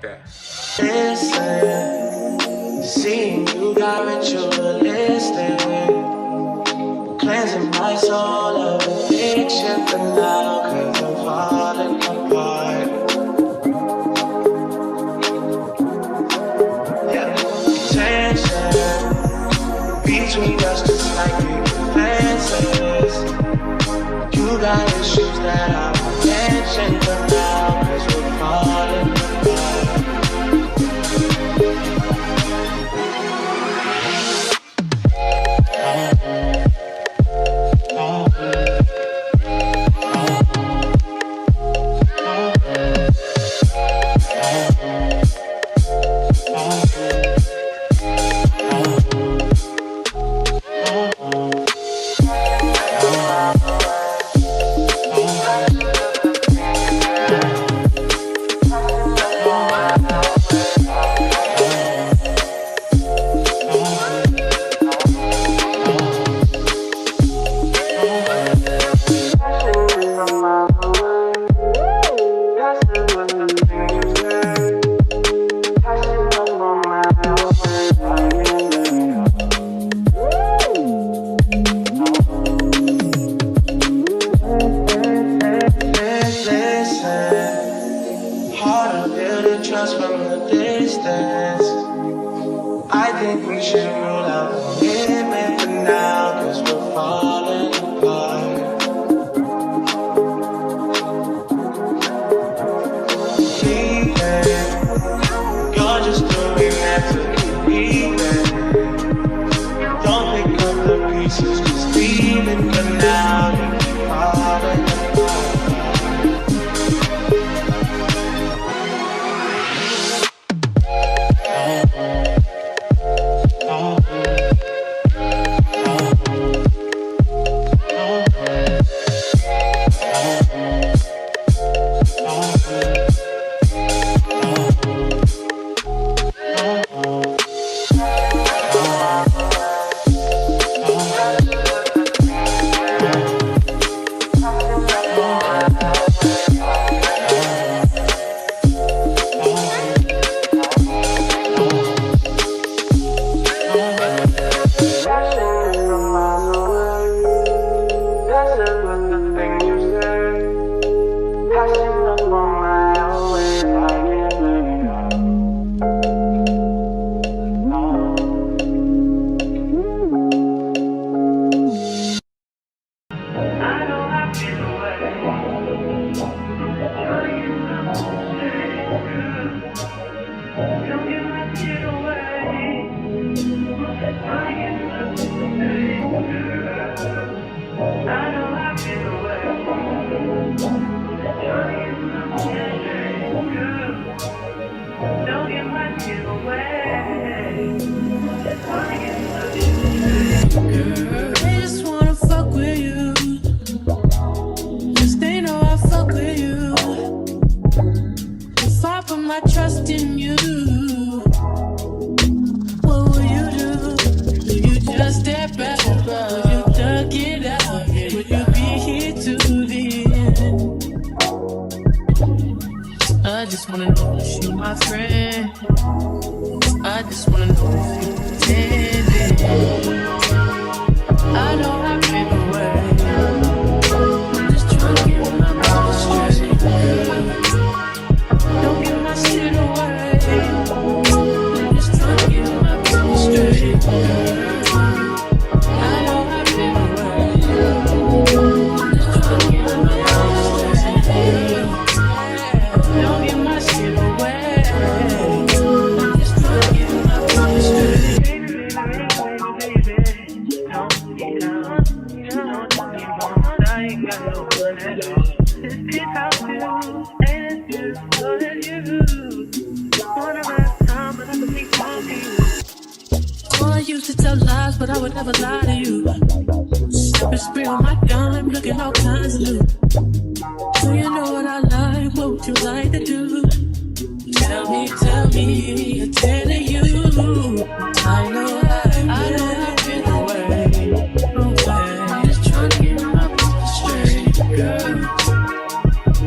like that. Listen, seeing you got ritualistic, cleansing my soul of addiction, but now 'cause I'm falling apart. Yeah, tension between us just like big fences. You got issues that I won't mention, but now 'cause we're falling apart.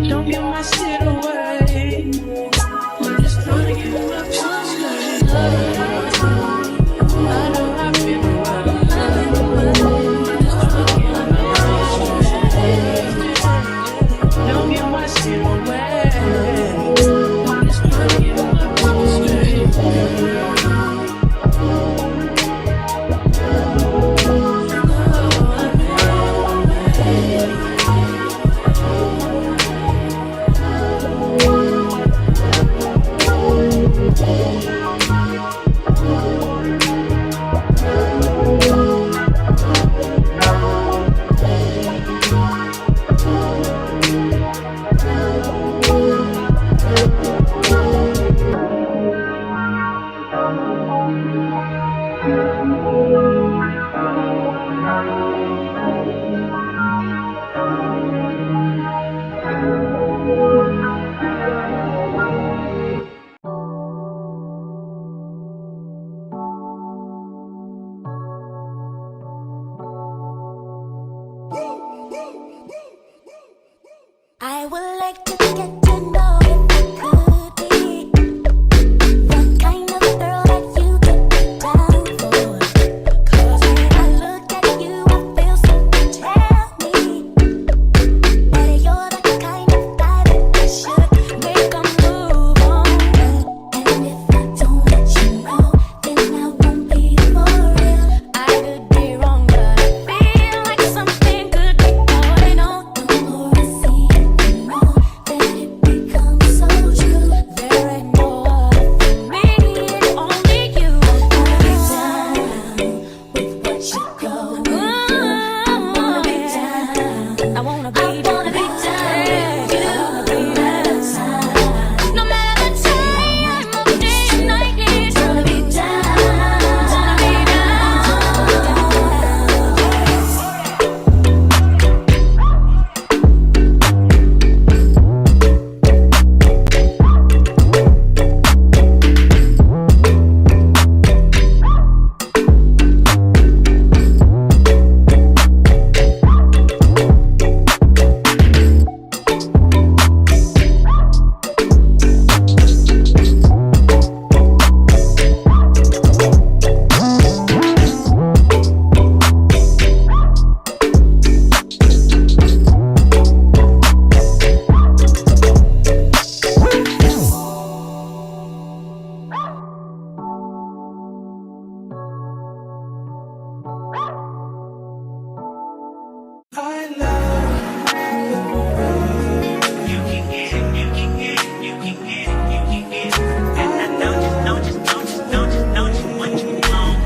Don't give my shit away. I'm just trying to I would like to get to know if I could be the kind of girl that you took me down for. 'Cause when I look at you, I feel something tell me that you're the kind of guy that I should make a move on. And if I don't let you know, then I won't be for real. I could be wrong, but I feel like something could be going on. The more I see it, the more that it becomes so true. There ain't no other for me, it's only you. I wanna be down with what you go. I wanna be down. I wanna be down with you. No matter the time of day and night, it's gonna be down. Gonna be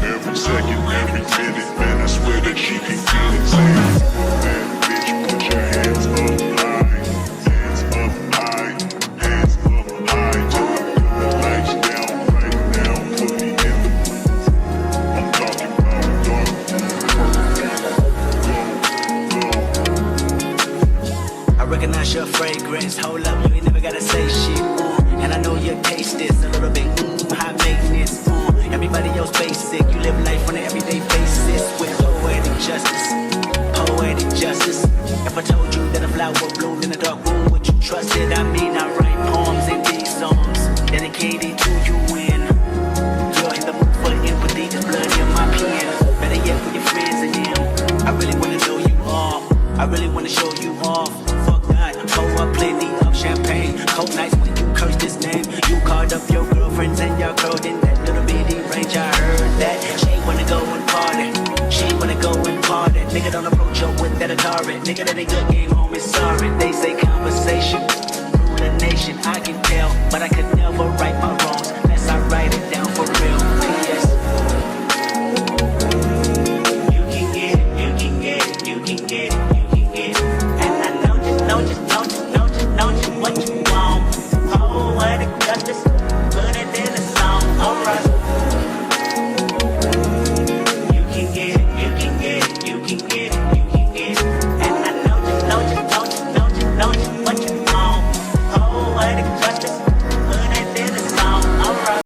Every second, every minute, man, I swear that she can get it. Say, bad bitch, put your hands up high, hands up high, hands up high. Turn the lights down right now, put me in the mood. I'm talking about dark. I recognize your fragrance. Hold up, you ain't never gotta say shit. And I know your taste is a little bit high maintenance. Everybody else basic. You live life on an everyday basis with poetic justice. Poetic justice. If I told you that a flower bloomed in a dark room, would you trust it? I mean, I write poems and these songs dedicated to you. When you're in the mood for empathy, there's blood in my pen. Better yet, for your friends and them. I really wanna know you all. I really wanna show you off. Fuck that, pour up plenty of champagne. Cold nights when you curse this name. You called up your girlfriends and your girl in that little bitty range. I heard that she wanna go and party. She wanna go and party. Nigga, don't approach her with that Atari. Nigga, that ain't good game.